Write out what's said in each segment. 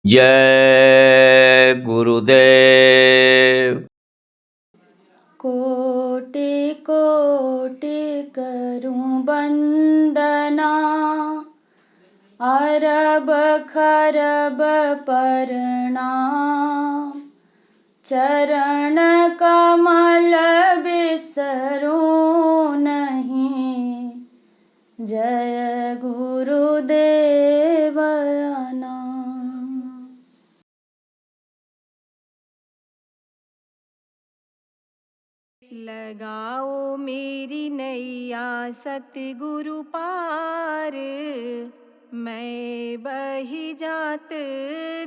जय गुरुदेव। कोटि कोटि करूं वंदना, अरब खरब प्रणाम। चरण कमल बिसरूं नहीं, जय गुरुदेव प्रणाम। लगाओ मेरी नैया सतगुरु पार, मैं बही जात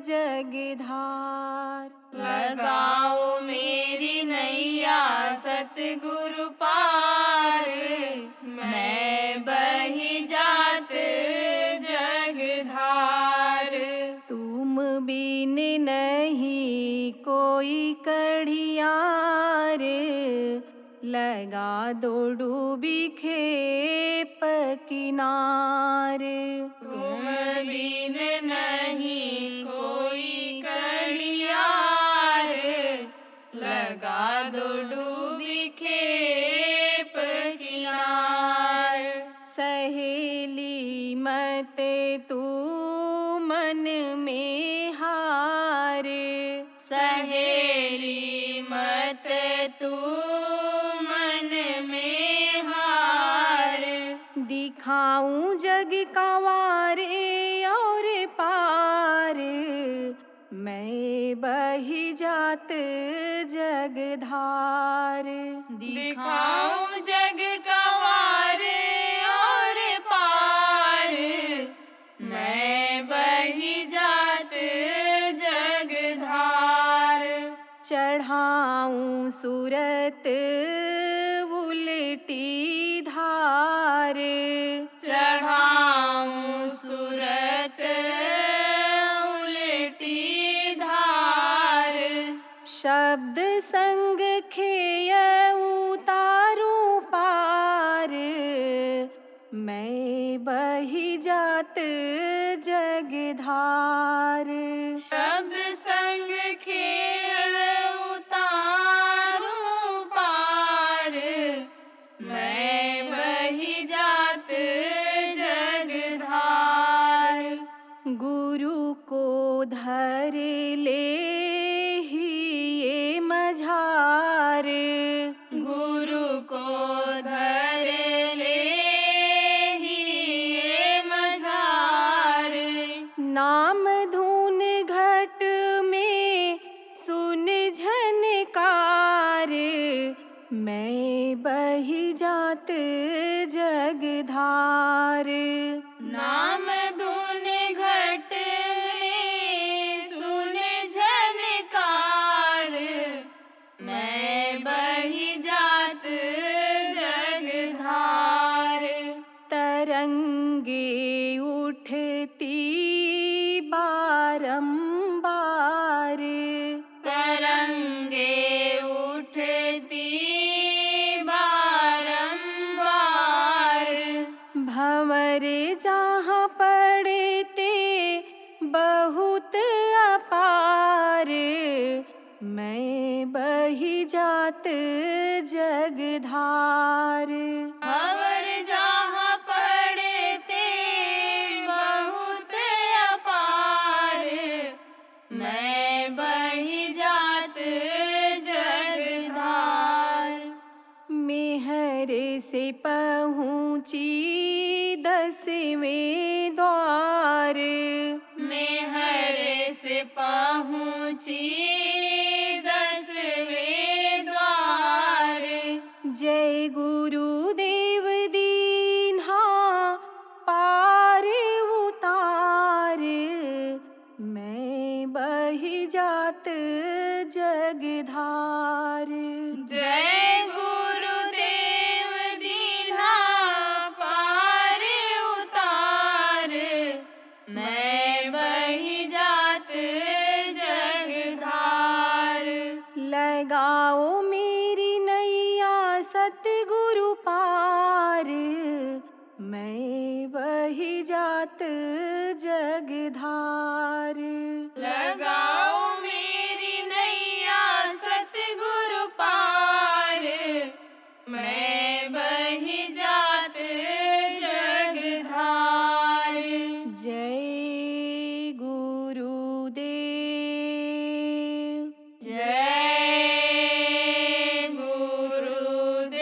जगधार। लगाओ मेरी नैया सतगुरु पार, मैं बही जात जगधार। तुम बिन नहीं कोई कढ़ियार, लगा दो डूबी खेप किनार। तुम बिन नहीं कोई कड़ियार, लगा दो डूबी खेप किनार। सहेली मत तू मन में हार, सहेली मत तू मन में हार। दिखाऊं जग का वारे और पार, मैं बही जात जगधार। दिखाऊं जग का वार और पार, मैं बही जात जगधार। चढ़ाऊं सूरत उल्टी धार, चढ़ाऊं सूरत उल्टी धार। शब्द संग खेय उतारूं पार, मैं बही जात जगधार। शब्द संग खेल उतारूं पार, मैं बही जात जगधार। गुरु को धर ले ही ये मझार, गुरु को धर ले ही ये मझार। नाम धुन घट में सुन झनकार, मैं बही जात जगधार। नाम धुन घट में सुन झनकार, मैं बही जात जगधार। तरंगे उठती बारंबार, तरंगे उठती बारंबार। भंवर जहाँ पड़ते बहुत अपार, मैं बही जात जगधार। भंवर जहाँ पड़ते बहुत अपार, मैं बही जात जगधार। मेहर से पहुँची 10वें द्वार, मेहर से पहुँची 10वें द्वार। जय गुरुदेव दीन्हा पार उतार, मैं बही जात जगधार। जय गुरुदेव दीन्हा पार उतार, मैं बही जात जगधार। लगाओ मेरी नैया सतगुरु पार, जात जगधार। लगाओ मेरी नैया सतगुरु पार, मैं बही जात जगधार। जय गुरुदेव। जय गुरुदेव।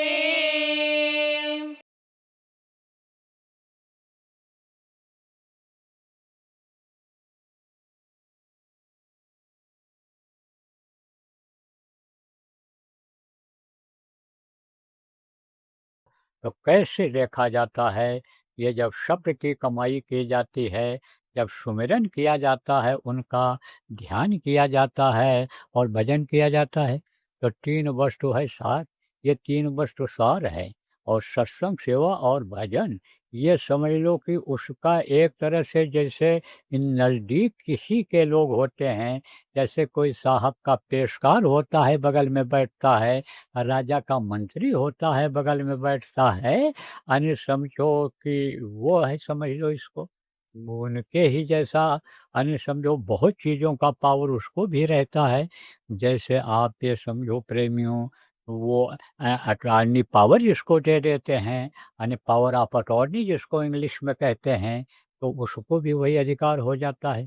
तो कैसे देखा जाता है? ये जब शब्द की कमाई की जाती है, जब सुमिरन किया जाता है, उनका ध्यान किया जाता है और भजन किया जाता है, तो 3 वस्तु है सार। ये 3 वस्तु सार है। और सत्संग, सेवा और भजन, ये समझ लो कि उसका एक तरह से जैसे नज़दीक किसी के लोग होते हैं, जैसे कोई साहब का पेशकार होता है बगल में बैठता है, राजा का मंत्री होता है बगल में बैठता है, यानी समझो कि वो है, समझ लो इसको वो उनके ही जैसा, यानी समझो बहुत चीज़ों का पावर उसको भी रहता है। जैसे आप ये समझो प्रेमियों, वो अटॉर्नी पावर जिसको दे देते हैं, यानी पावर ऑफ अटॉर्नी जिसको इंग्लिश में कहते हैं, तो उसको भी वही अधिकार हो जाता है।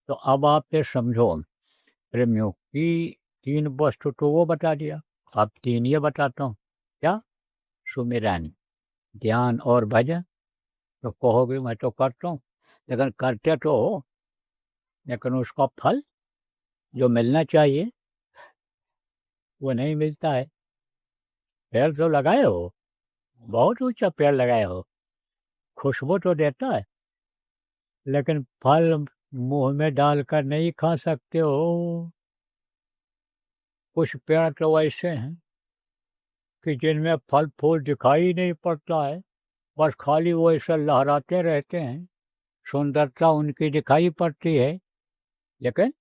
तो अब आप ये समझो प्रेमियों की 3 वस्तु तो वो बता दिया, अब 3 ये बताता हूँ। क्या? सुमिरन, ध्यान और भजन। तो कहोगे मैं तो करता हूँ, लेकिन करते तो हो, लेकिन उसका फल जो मिलना चाहिए वो नहीं मिलता है। पेड़ तो लगाए हो, बहुत ऊंचा पेड़ लगाए हो, खुशबू तो देता है, लेकिन फल मुंह में डालकर नहीं खा सकते हो। कुछ पेड़ तो ऐसे हैं कि जिनमें फल फूल दिखाई नहीं पड़ता है, बस खाली वो ऐसे लहराते रहते हैं, सुंदरता उनकी दिखाई पड़ती है, लेकिन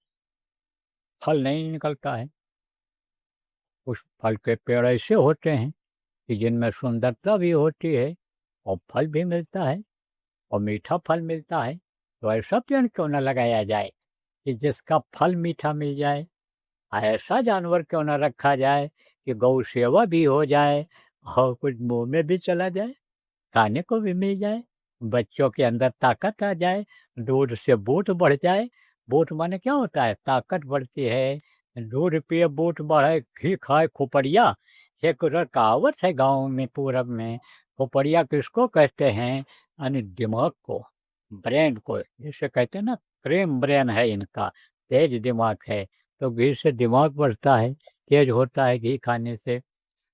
फल नहीं निकलता है। कुछ फल के पेड़ ऐसे होते हैं कि जिनमें सुंदरता भी होती है और फल भी मिलता है और मीठा फल मिलता है। तो ऐसा पेड़ क्यों न लगाया जाए कि जिसका फल मीठा मिल जाए? ऐसा जानवर क्यों न रखा जाए कि गौ सेवा भी हो जाए और कुछ मुंह में भी चला जाए, खाने को भी मिल जाए, बच्चों के अंदर ताकत आ जाए, दूध से बूट बढ़ जाए। बूट माने क्या होता है? ताकत बढ़ती है। दूध पिए बूट बढ़े, घी खाए खोपड़िया। एक उधर कहावत है गाँव में, पूरब में। खोपड़िया किसको कहते हैं? यानी दिमाग को, ब्रेन को, जिसे कहते हैं ना, क्रीम ब्रेन है इनका, तेज दिमाग है। तो घी से दिमाग बढ़ता है, तेज होता है घी खाने से।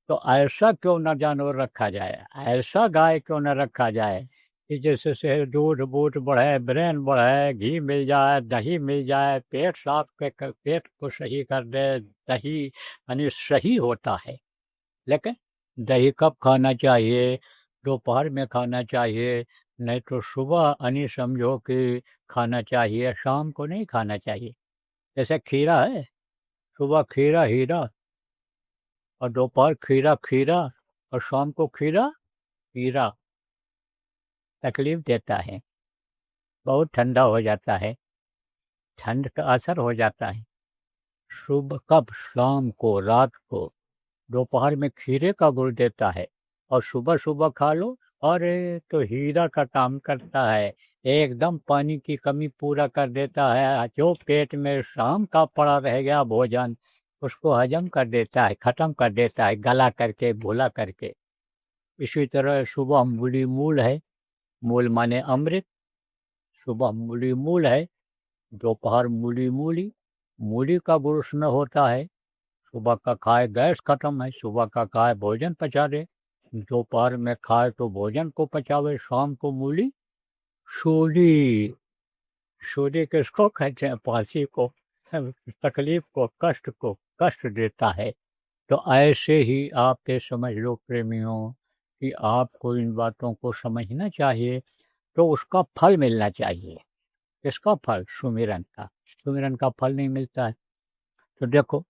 तो ऐसा क्यों न जानवर रखा जाए, ऐसा गाय क्यों न रखा जाए कि जैसे से दूध बूट बढ़े, ब्रेन बढ़े, घी मिल जाए, दही मिल जाए, पेट साफ के पेट को सही कर दे। दही यानी सही होता है, लेकिन दही कब खाना चाहिए? दोपहर में खाना चाहिए, नहीं तो सुबह यानी समझो कि खाना चाहिए, शाम को नहीं खाना चाहिए। जैसे खीरा है, सुबह खीरा हीरा और दोपहर खीरा खीरा और शाम को खीरा हीरा। तकलीफ देता है, बहुत ठंडा हो जाता है, ठंड का असर हो जाता है। सुबह कब? शाम को, रात को। दोपहर में खीरे का गुड़ देता है और सुबह सुबह खा लो, अरे तो हीरा का काम करता है, एकदम पानी की कमी पूरा कर देता है। जो पेट में शाम का पड़ा रह गया भोजन, उसको हजम कर देता है, खत्म कर देता है, गला करके, घोला करके। इसी तरह सुबह मूली मूल है, मूल माने अमृत। सुबह मूली मूल है, दोपहर मूली मूली, मूली का गुड़ उसमें होता है। सुबह का खाए गैस खत्म है, सुबह का खाए भोजन पचा दे, दोपहर में खाए तो भोजन को पचावे, शाम को मूली सूली। सूली किसको कहते हैं? पासी को, तकलीफ को, कष्ट को, कष्ट देता है। तो ऐसे ही आप ये समझ लो प्रेमियों कि आपको इन बातों को समझना चाहिए, तो उसका फल मिलना चाहिए। किसका फल? सुमिरन का। सुमिरन का फल नहीं मिलता है। तो देखो,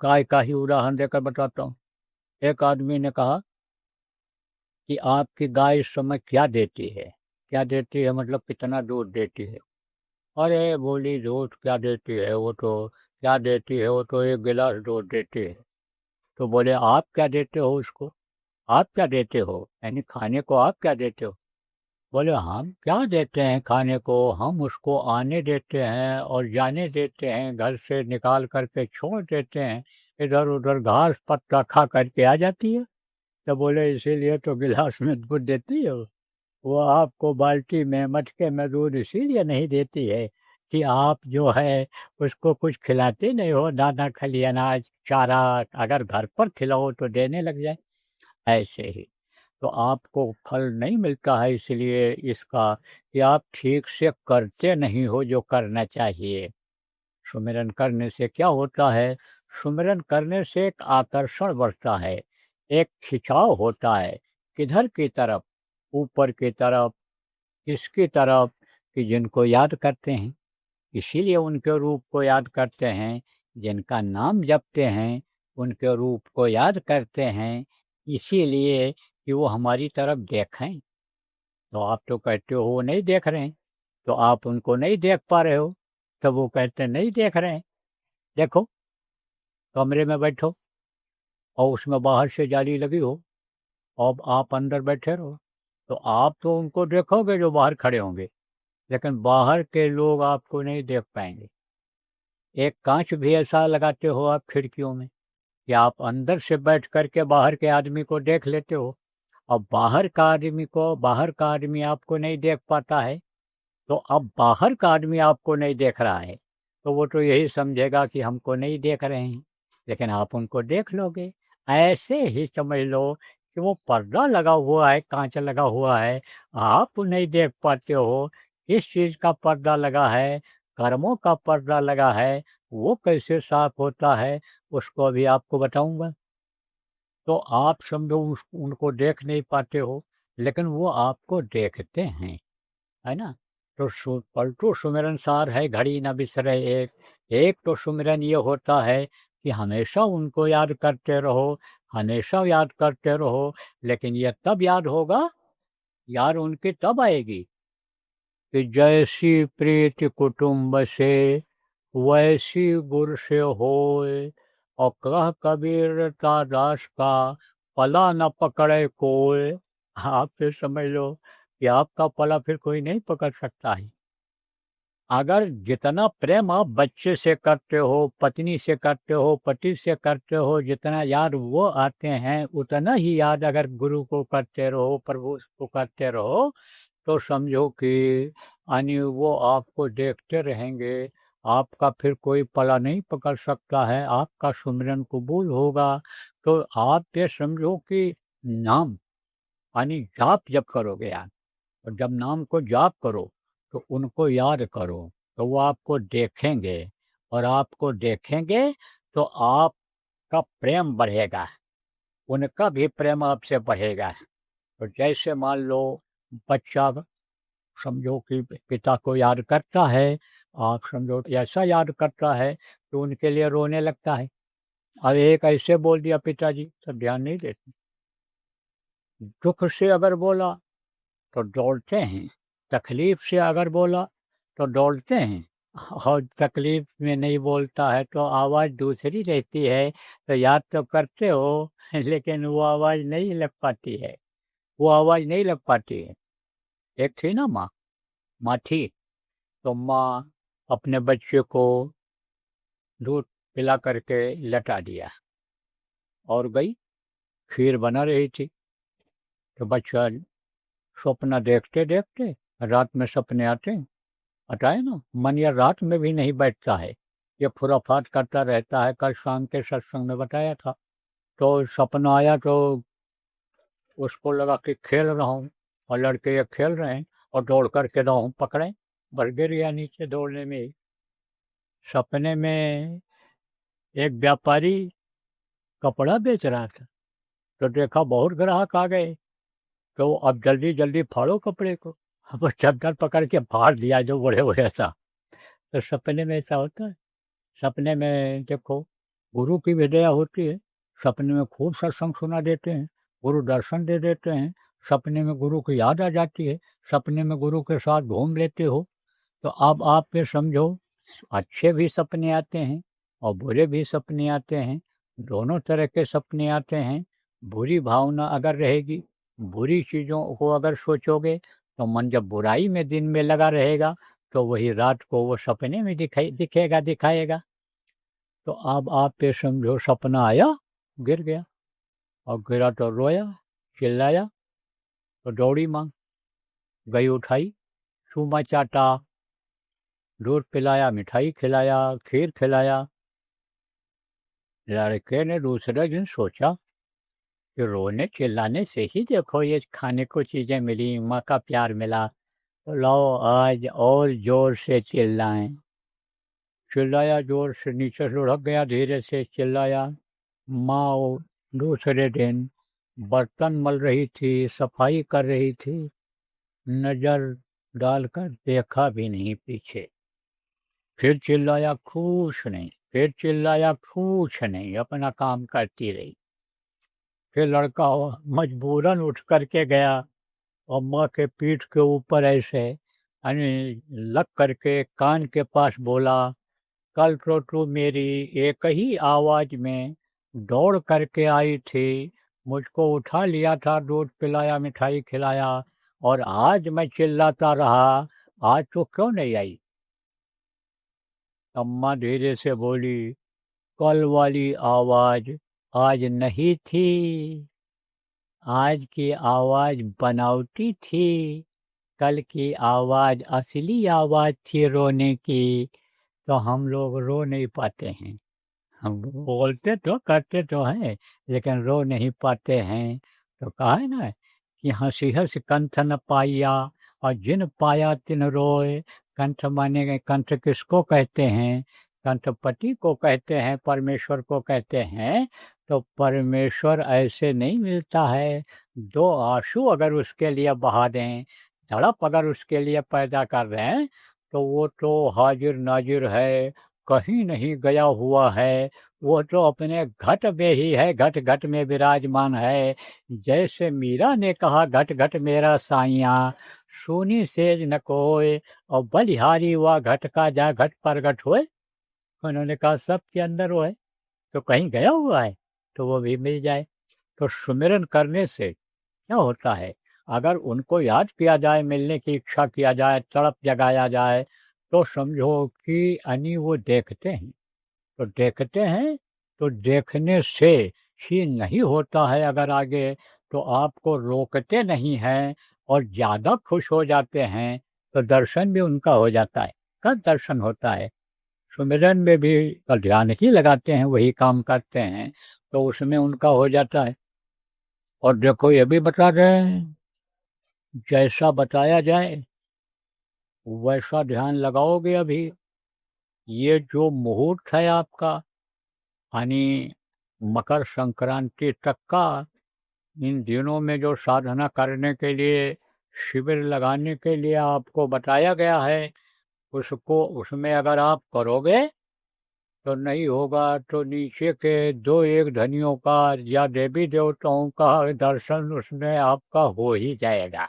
गाय का ही उदाहरण देकर बताता हूँ। एक आदमी ने कहा कि आपकी गाय इस समय क्या देती है? क्या देती है मतलब कितना दूध देती है? अरे बोली, दूध क्या देती है, वो तो क्या देती है, वो तो 1 गिलास दूध देती है। तो बोले, आप क्या देते हो उसको? आप क्या देते हो, यानी खाने को आप क्या देते हो? बोले, हम क्या देते हैं खाने को, हम उसको आने देते हैं और जाने देते हैं, घर से निकाल करके छोड़ देते हैं, इधर उधर घास पत्ता खा करके आ जाती है। तो बोले, इसीलिए तो गिलास में दूध देती है वो आपको बाल्टी में मटके में दूध इसीलिए नहीं देती है कि आप जो है उसको कुछ खिलाते नहीं हो, दाना खली अनाज चारा अगर घर पर खिलाओ तो देने लग जाए। ऐसे ही तो आपको फल नहीं मिलता है, इसलिए इसका कि आप ठीक से करते नहीं हो जो करना चाहिए। सुमिरन करने से क्या होता है? सुमिरन करने से एक आकर्षण बढ़ता है, एक खिंचाव होता है। किधर की तरफ? ऊपर की तरफ। किसकी तरफ? कि जिनको याद करते हैं, इसीलिए उनके रूप को याद करते हैं। जिनका नाम जपते हैं उनके रूप को याद करते हैं, इसीलिए कि वो हमारी तरफ देखें। तो आप तो कहते हो वो नहीं देख रहे हैं, तो आप उनको नहीं देख पा रहे हो, तो वो कहते हैं नहीं देख रहे हैं। देखो, कमरे में बैठो और उसमें बाहर से जाली लगी हो और आप अंदर बैठे रहो, तो आप तो उनको देखोगे जो बाहर खड़े होंगे, लेकिन बाहर के लोग आपको नहीं देख पाएंगे। एक कांच भी ऐसा लगाते हो आप खिड़कियों में कि आप अंदर से बैठ करके बाहर के आदमी को देख लेते हो, और बाहर का आदमी आपको नहीं देख पाता है। तो अब बाहर का आदमी आपको नहीं देख रहा है, तो वो तो यही समझेगा कि हमको नहीं देख रहे हैं, लेकिन आप उनको देख लोगे। ऐसे ही समझ लो कि वो पर्दा लगा हुआ है, कांच लगा हुआ है, आप नहीं देख पाते हो। किस चीज़ का पर्दा लगा है? कर्मों का पर्दा लगा है। वो कैसे साफ होता है उसको अभी आपको बताऊंगा। तो आप समझो उनको देख नहीं पाते हो, लेकिन वो आपको देखते हैं, है ना? तो पलटू सुमिरन सार है, घड़ी न बिसरे एक। एक तो सुमिरन ये होता है कि हमेशा उनको याद करते रहो, हमेशा याद करते रहो, लेकिन ये तब याद होगा, याद उनकी तब आएगी कि जैसी प्रीति कुटुंब से वैसी गुर से होए, और कह कबीर दास का पला न पकड़े कोई। आप फिर समझ लो कि आपका पला फिर कोई नहीं पकड़ सकता है। अगर जितना प्रेम आप बच्चे से करते हो, पत्नी से करते हो, पति से करते हो, जितना याद वो आते हैं, उतना ही याद अगर गुरु को करते रहो, प्रभु को करते रहो, तो समझो कि यानी वो आपको देखते रहेंगे। आपका फिर कोई पला नहीं पकड़ सकता है, आपका सुमिरन कबूल होगा। तो आप ये समझो कि नाम यानी जाप जब करोगे यार, और जब नाम को जाप करो तो उनको याद करो, तो वो आपको देखेंगे, और आपको देखेंगे तो आपका प्रेम बढ़ेगा, उनका भी प्रेम आपसे बढ़ेगा। तो जैसे मान लो बच्चा समझो कि पिता को याद करता है, आप समझो ऐसा याद करता है कि उनके लिए रोने लगता है। अब एक ऐसे बोल दिया पिताजी तो ध्यान नहीं देते, दुख से अगर बोला तो दौड़ते हैं, तकलीफ से अगर बोला तो दौड़ते हैं, और तकलीफ में नहीं बोलता है तो आवाज़ दूसरी रहती है, तो याद तो करते हो लेकिन वो आवाज़ नहीं लग पाती है, वो आवाज़ नहीं लग पाती है। एक थी ना माँ थी, तो माँ अपने बच्चे को दूध पिला करके लटा दिया और गई, खीर बना रही थी। तो बच्चा स्वप्न देखते देखते, रात में सपने आते हैं, बताए ना, मन या रात में भी नहीं बैठता है, ये खुराफात करता रहता है। कल शाम के सत्संग में बताया था। तो सपना आया तो उसको लगा कि खेल रहा हूँ, और लड़के ये खेल रहे हैं, और दौड़ करके रहूँ पकड़े, बढ़ गिर गया नीचे दौड़ने में ही। सपने में एक व्यापारी कपड़ा बेच रहा था, तो देखा बहुत ग्राहक आ गए, तो अब जल्दी जल्दी फाड़ो कपड़े को। अब वो चद्दर पकड़ के फाड़ दिया जो बड़े हुए था। तो सपने में ऐसा होता है। सपने में देखो गुरु की भी दया होती है, सपने में खूब सत्संग सुना देते हैं, गुरु दर्शन दे देते हैं, सपने में गुरु की याद आ जाती है, सपने में गुरु के साथ घूम लेते हो। तो अब आप ये समझो, अच्छे भी सपने आते हैं और बुरे भी सपने आते हैं, दोनों तरह के सपने आते हैं। बुरी भावना अगर रहेगी, बुरी चीज़ों को अगर सोचोगे, तो मन जब बुराई में दिन में लगा रहेगा, तो वही रात को वो सपने में दिखाएगा। तो अब आप ये समझो, सपना आया, गिर गया, और गिरा तो रोया, चिल्लाया, तो दौड़ी माँ, गई उठाई, चूमा चाटा, दूध पिलाया, मिठाई खिलाया, खीर खिलाया। लड़के ने दूसरे दिन सोचा कि रोने चिल्लाने से ही देखो ये खाने को चीज़ें मिली, माँ का प्यार मिला, तो लाओ आज और जोर से चिल्लाएं। चिल्लाया जोर से, नीचे लुढ़क गया, धीरे से चिल्लाया। माँ दूसरे दिन बर्तन मल रही थी, सफाई कर रही थी, नजर डालकर देखा भी नहीं पीछे। फिर चिल्लाया, कुछ नहीं, फिर चिल्लाया, कुछ नहीं, अपना काम करती रही। फिर लड़का मजबूरन उठ करके गया और माँ के पीठ के ऊपर ऐसे यानी लग करके कान के पास बोला, कल तो तू मेरी एक ही आवाज में दौड़ करके आई थी, मुझको उठा लिया था, दूध पिलाया, मिठाई खिलाया, और आज मैं चिल्लाता रहा, आज तो क्यों नहीं आई? अम्मा धीरे से बोली, कल वाली आवाज आज नहीं थी, आज की आवाज बनावटी थी, कल की आवाज असली आवाज थी रोने की, तो हम लोग रो नहीं पाते हैं। हम बोलते तो करते तो हैं, लेकिन रो नहीं पाते हैं। तो कहा है ना कि हंसी हंस कंठ न पाया, और जिन पाया तिन रोए। कंठ माने कंठ किसको कहते हैं? कंठपति को कहते हैं, परमेश्वर को कहते हैं। तो परमेश्वर ऐसे नहीं मिलता है। दो आंसू अगर उसके लिए बहा दें, तड़प अगर उसके लिए पैदा कर रहे हैं, तो वो तो हाजिर नाजिर है, कहीं नहीं गया हुआ है। वो तो अपने घट में ही है, घट घट में विराजमान है। जैसे मीरा ने कहा, घट घट मेरा साइया, सोनी सेज न कोय, और बलिहारी हुआ घट का जा घट प्रगट होए। उन्होंने कहा सबके अंदर वो है, तो कहीं गया हुआ है तो वो भी मिल जाए। तो सुमिरन करने से क्या होता है? अगर उनको याद किया जाए, मिलने की इच्छा किया जाए, तड़प जगाया जाए, तो समझो कि यानी वो देखते हैं। तो देखते हैं, तो देखने से ही नहीं होता है। अगर आगे तो आपको रोकते नहीं हैं और ज़्यादा खुश हो जाते हैं, तो दर्शन भी उनका हो जाता है। कब दर्शन होता है? सुमिरन में भी ध्यान ही लगाते हैं, वही काम करते हैं, तो उसमें उनका हो जाता है। और देखो ये भी बता रहे हैं, जैसा बताया जाए वैसा ध्यान लगाओगे। अभी ये जो मुहूर्त है आपका, यानी मकर संक्रांति तक का, इन दिनों में जो साधना करने के लिए, शिविर लगाने के लिए आपको बताया गया है, उसको उसमें अगर आप करोगे तो नहीं होगा, तो नीचे के दो एक धनियों का या देवी देवताओं का दर्शन उसमें आपका हो ही जाएगा।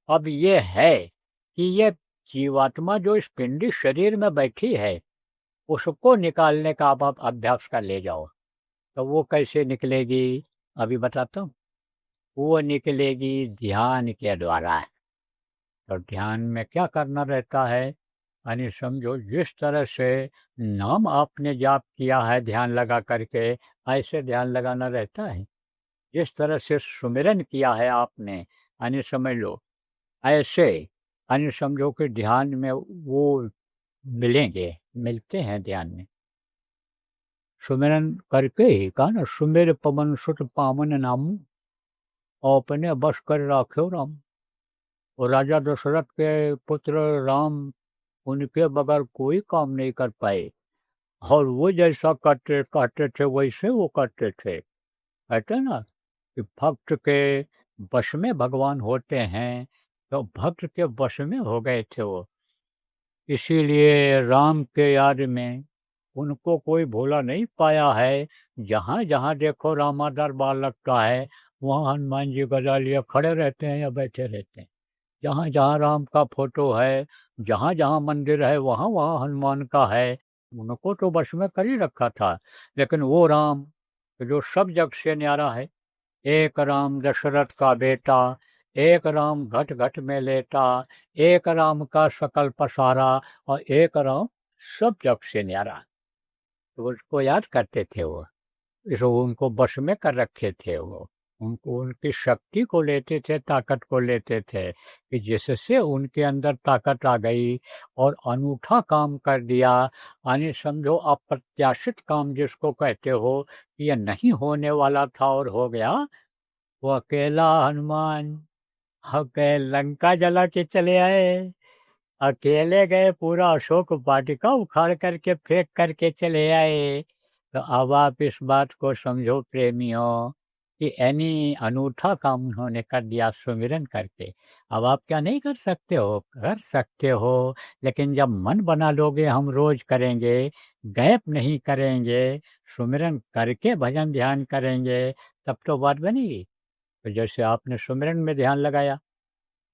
अब ये है कि ये जीवात्मा जो इस पिंडी शरीर में बैठी है, उसको निकालने का आप अभ्यास कर ले जाओ। तो वो कैसे निकलेगी? अभी बताता हूँ। वो निकलेगी ध्यान के द्वारा। तो ध्यान में क्या करना रहता है? यानी समझो, जिस तरह से नाम आपने जाप किया है ध्यान लगा करके, ऐसे ध्यान लगाना रहता है। जिस तरह से सुमिरन किया है आपने, यानी समझ लो ऐसे, यानी समझो कि ध्यान में वो मिलते हैं ध्यान में। सुमिरन करके ही कहा ना, सुमिर पवन सुत पावन नामू, और अपने बस कर राख्यो राम। और राजा दशरथ के पुत्र राम, उनके बगैर कोई काम नहीं कर पाए, और वो जैसा कहते थे वैसे वो करते थे। कहते ना कि भक्त के वश में भगवान होते हैं, तो भक्त के वश में हो गए थे वो। इसीलिए राम के याद में उनको कोई भूला नहीं पाया है। जहाँ जहाँ देखो रामादर बाल लगता है, वहाँ हनुमान जी गदा लिए खड़े रहते हैं या बैठे रहते हैं। जहाँ जहाँ राम का फोटो है, जहाँ जहाँ मंदिर है, वहाँ वहाँ हनुमान का है। उनको तो बस में कर ही रखा था। लेकिन वो राम जो सब जग से न्यारा है, एक राम दशरथ का बेटा, एक राम घट घट में लेटा, एक राम का सकल पसारा, और एक राम सब जग से न्यारा। तो उसको याद करते थे वो, इसको उनको बस में कर रखे थे वो। उनको उनकी शक्ति को लेते थे, ताकत को लेते थे, कि जिससे उनके अंदर ताकत आ गई और अनूठा काम कर दिया। यानी समझो अप्रत्याशित काम जिसको कहते हो, कि ये नहीं होने वाला था और हो गया। वो अकेला हनुमान लंका जला के चले आए, अकेले गए, पूरा अशोक वाटिका उखाड़ करके फेंक करके चले आए। तो अब आप इस बात को समझो प्रेमियों, कि यानी अनूठा काम उन्होंने कर दिया सुमिरन करके। अब आप क्या नहीं कर सकते हो? कर सकते हो, लेकिन जब मन बना लोगे हम रोज करेंगे, गैप नहीं करेंगे, सुमिरन करके भजन ध्यान करेंगे, तब तो बात बनेगी। तो जैसे आपने सुमिरन में ध्यान लगाया,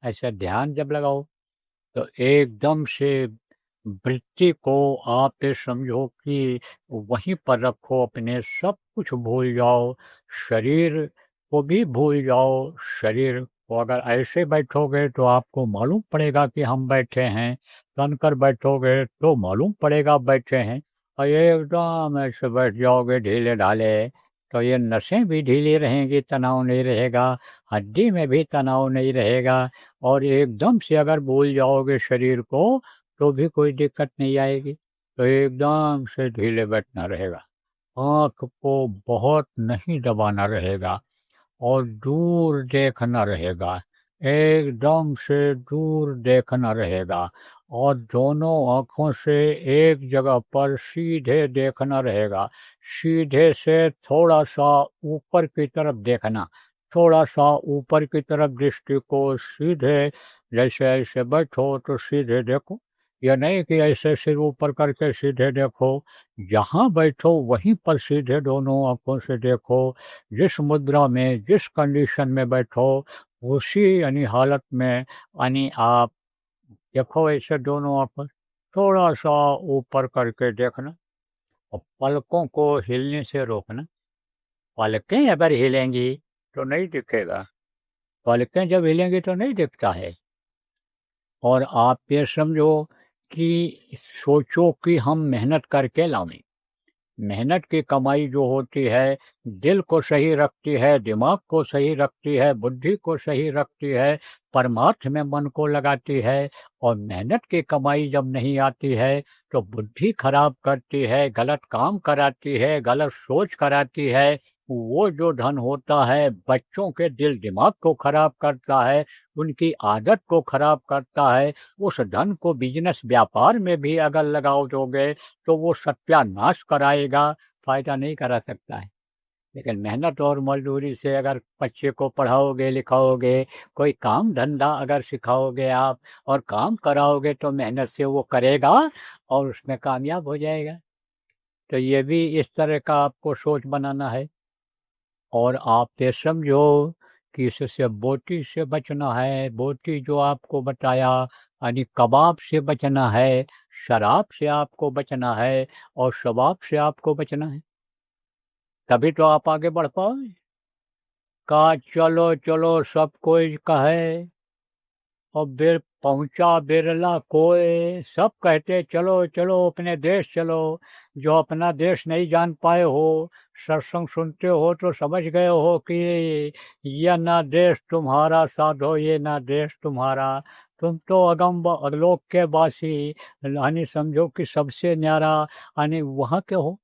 ऐसा ध्यान जब लगाओ तो एकदम से वृत्ति को आप ये समझो कि वहीं पर रखो, अपने सब कुछ भूल जाओ, शरीर को भी भूल जाओ। शरीर को अगर ऐसे बैठोगे तो आपको मालूम पड़ेगा कि हम बैठे हैं, तन कर बैठोगे तो मालूम पड़ेगा बैठे हैं। और ये एकदम ऐसे बैठ जाओगे ढीले ढाले, तो ये नसें भी ढीली रहेंगी, तनाव नहीं रहेगा, हड्डी में भी तनाव नहीं रहेगा। और एकदम से अगर भूल जाओगे शरीर को, तो भी कोई दिक्कत नहीं आएगी। तो एकदम से ढीले बैठना रहेगा, आँख को बहुत नहीं दबाना रहेगा, और दूर देखना रहेगा, एकदम से दूर देखना रहेगा। और दोनों आँखों से एक जगह पर सीधे देखना रहेगा। सीधे से थोड़ा सा ऊपर की तरफ देखना, थोड़ा सा ऊपर की तरफ दृष्टि को सीधे, जैसे ऐसे बैठो तो सीधे देखो, यह नहीं कि ऐसे सिर ऊपर करके सीधे देखो। जहाँ बैठो वहीं पर सीधे दोनों आँखों से देखो। जिस मुद्रा में, जिस कंडीशन में बैठो, उसी यानी हालत में यानी आप देखो, ऐसे दोनों आँखों थोड़ा सा ऊपर करके देखना, और पलकों को हिलने से रोकना। पलकें अगर हिलेंगी तो नहीं दिखेगा, पलकें जब हिलेंगी तो नहीं दिखता है। और आप ये समझो कि सोचो कि हम मेहनत करके लाएं। मेहनत की कमाई जो होती है, दिल को सही रखती है, दिमाग को सही रखती है, बुद्धि को सही रखती है, परमार्थ में मन को लगाती है। और मेहनत की कमाई जब नहीं आती है तो बुद्धि खराब करती है, गलत काम कराती है, गलत सोच कराती है। वो जो धन होता है बच्चों के दिल दिमाग को खराब करता है, उनकी आदत को खराब करता है। उस धन को बिजनेस व्यापार में भी अगर लगाओ दोगे तो वो सत्यानाश कराएगा, फायदा नहीं करा सकता है। लेकिन मेहनत और मजदूरी से अगर बच्चे को पढ़ाओगे लिखाओगे, कोई काम धंधा अगर सिखाओगे आप और काम कराओगे, तो मेहनत से वो करेगा और उसमें कामयाब हो जाएगा। तो ये भी इस तरह का आपको सोच बनाना है। और आप ये समझो कि इससे बोटी से बचना है। बोटी जो आपको बताया, यानी कबाब से बचना है, शराब से आपको बचना है, और शबाब से आपको बचना है। तभी तो आप आगे बढ़ पाओगे। का चलो चलो सब कोई कहे, और पहुंचा बिरला कोय। सब कहते चलो चलो अपने देश चलो। जो अपना देश नहीं जान पाए हो, सत्संग सुनते हो तो समझ गए हो कि यह ना देश तुम्हारा साधो, ये ना देश तुम्हारा। तुम तो अगम अलोक के वासी, यानी समझो कि सबसे न्यारा यानी वहाँ के हो।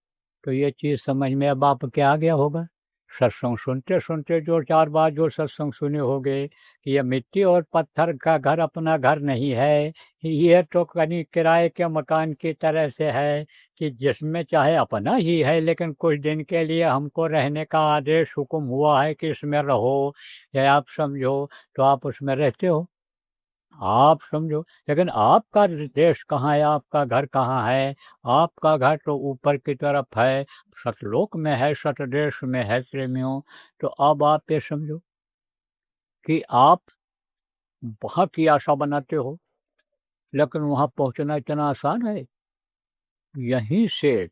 तो ये चीज़ समझ में अब आप क्या आ गया होगा। सत्संग सुनते सुनते जो चार बार जो सत्संग सुने होगे कि ये मिट्टी और पत्थर का घर अपना घर नहीं है, ये तो कहीं किराए के मकान की तरह से है, कि जिसमें चाहे अपना ही है, लेकिन कुछ दिन के लिए हमको रहने का आदेश हुक्म हुआ है कि इसमें रहो, या आप समझो, तो आप उसमें रहते हो। आप समझो, लेकिन आपका देश कहाँ है, आपका घर कहाँ है? आपका घर तो ऊपर की तरफ है, सतलोक में है, सतदेश में है प्रेमियों। तो अब आप ये समझो कि आप वहाँ की आशा बनाते हो, लेकिन वहाँ पहुँचना इतना आसान है? यहीं से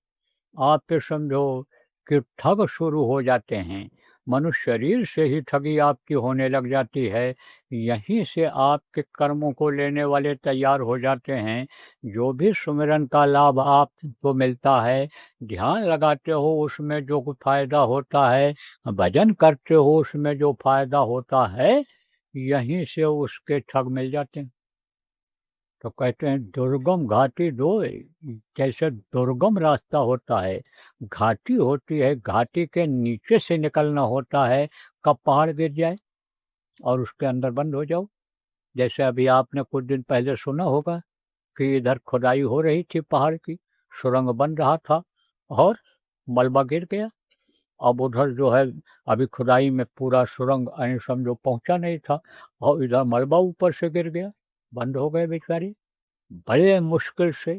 आप ये समझो कि ठग शुरू हो जाते हैं। मनुष्य शरीर से ही ठगी आपकी होने लग जाती है। यहीं से आपके कर्मों को लेने वाले तैयार हो जाते हैं। जो भी सुमिरन का लाभ आपको मिलता है, ध्यान लगाते हो उसमें जो कुछ फायदा होता है, भजन करते हो उसमें जो फायदा होता है, यहीं से उसके ठग मिल जाते हैं। तो कहते हैं दुर्गम घाटी दो, जैसे दुर्गम रास्ता होता है, घाटी होती है, घाटी के नीचे से निकलना होता है, कब पहाड़ गिर जाए और उसके अंदर बंद हो जाओ। जैसे अभी आपने कुछ दिन पहले सुना होगा कि इधर खुदाई हो रही थी पहाड़ की, सुरंग बन रहा था और मलबा गिर गया। अब उधर जो है अभी खुदाई में पूरा सुरंग समझो पहुंचा नहीं था और इधर मलबा ऊपर से गिर गया, बंद हो गए बेचारी। बड़े मुश्किल से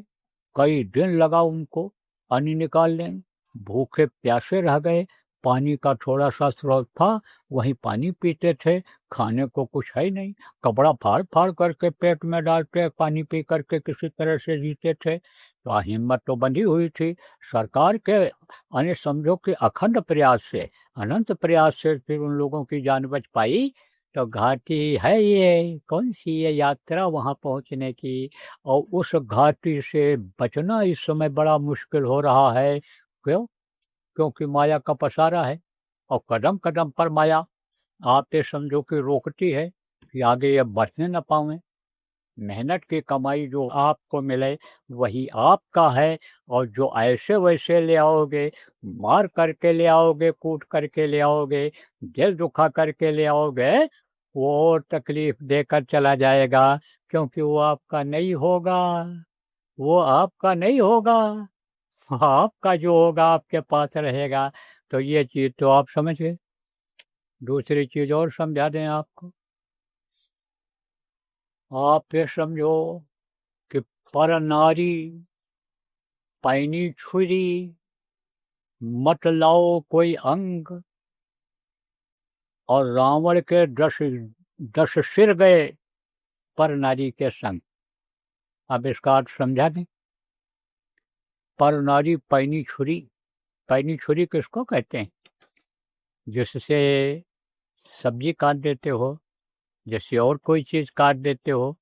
कई दिन लगा उनको पानी निकालने, भूखे प्यासे रह गए। पानी का थोड़ा सा स्रोत था, वहीं पानी पीते थे, खाने को कुछ है ही नहीं। कपड़ा फाड़ फाड़ करके पेट में डालते, पानी पी करके किसी तरह से जीते थे। तो हिम्मत तो बंधी हुई थी सरकार के समझो कि अखंड प्रयास से, अनंत प्रयास से फिर उन लोगों की जान बच पाई। तो घाटी है ये, कौन सी ये यात्रा वहाँ पहुँचने की, और उस घाटी से बचना इस समय बड़ा मुश्किल हो रहा है। क्यों? क्योंकि माया का पसारा है और कदम कदम पर माया आप ये समझो कि रोकती है कि आगे ये बढ़ने न पाएं। मेहनत की कमाई जो आपको मिले वही आपका है, और जो ऐसे वैसे ले आओगे, मार करके ले आओगे, कूट करके ले आओगे, दिल दुखा करके ले आओगे, वो तकलीफ देकर चला जाएगा, क्योंकि वो आपका नहीं होगा। वो आपका नहीं होगा, आपका जो होगा आपके पास रहेगा। तो ये चीज़ तो आप समझ गए। दूसरी चीज़ और समझा दें आपको। आप ये समझो कि पर नारी पैनी छुरी, मत लाओ कोई अंग, और रावण के 10 सिर गए पर नारी के संग। अब इसका अर्थ समझा दें। पर नारी पैनी छुरी, पैनी छुरी किसको कहते हैं? जिससे सब्जी काट देते हो, जैसे और कोई चीज़ काट देते हो,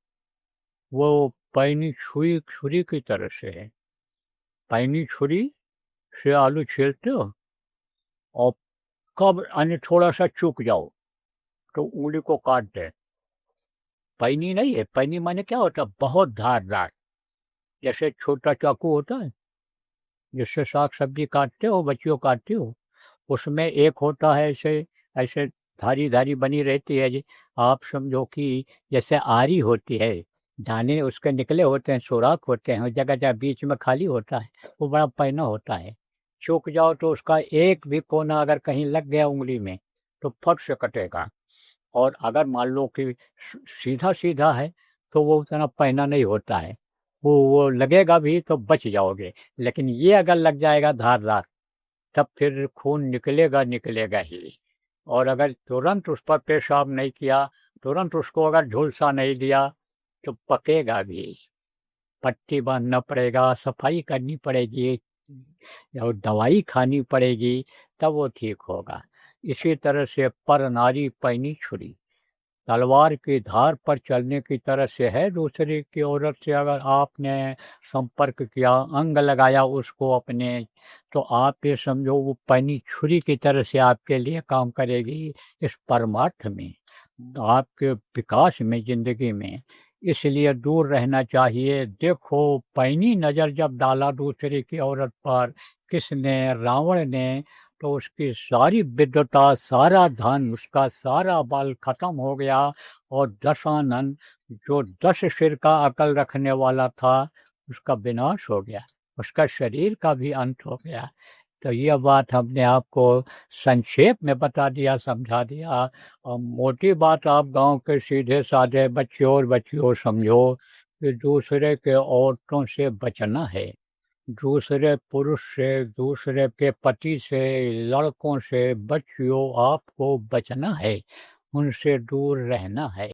वो पैनी छुरी छुरी की तरह से है। पैनी छुरी से आलू छीलते हो और कब थोड़ा सा चूक जाओ तो उंगली को काट दे। पैनी नहीं है, पैनी माने क्या होता है? बहुत धारदार, जैसे छोटा चाकू होता है जिससे साग सब्जी काटते हो, बच्चियों काटते हो, उसमें एक होता है ऐसे ऐसे धारी धारी बनी रहती है जी। आप समझो कि जैसे आरी होती है, दाने उसके निकले होते हैं, सुराख होते हैं, जगह जगह बीच में खाली होता है, वो बड़ा पैना होता है। चूक जाओ तो उसका एक भी कोना अगर कहीं लग गया उंगली में तो फट से कटेगा। और अगर मान लो कि सीधा सीधा है तो वो उतना पैना नहीं होता है, वो लगेगा भी तो बच जाओगे। लेकिन ये अगर लग जाएगा धारदार, तब फिर खून निकलेगा निकलेगा ही। और अगर तुरंत उस पर पेशाब नहीं किया, तुरंत उसको अगर झुलसा नहीं दिया तो पकेगा भी। पट्टी बांधना पड़ेगा, सफाई करनी पड़ेगी और दवाई खानी पड़ेगी, तब वो ठीक होगा। इसी तरह से पर नारी पैनी छुरी, तलवार की धार पर चलने की तरह से है। दूसरे की औरत से अगर आपने संपर्क किया, अंग लगाया उसको अपने, तो आप ये समझो वो पैनी छुरी की तरह से आपके लिए काम करेगी इस परमार्थ में, आपके विकास में, जिंदगी में। इसलिए दूर रहना चाहिए। देखो पैनी नज़र जब डाला दूसरे की औरत पर किसने? रावण ने, तो उसकी सारी विद्वता, सारा धन, उसका सारा बल खत्म हो गया, और दशानन जो 10 सिर का अकल रखने वाला था उसका विनाश हो गया, उसका शरीर का भी अंत हो गया। तो यह बात हमने आपको संक्षेप में बता दिया, समझा दिया। और मोटी बात आप गांव के सीधे साधे बच्चों और बच्चियों समझो कि दूसरे के औरतों से बचना है, दूसरे पुरुष से, दूसरे के पति से, लड़कों से, बच्चियों आपको बचना है, उनसे दूर रहना है।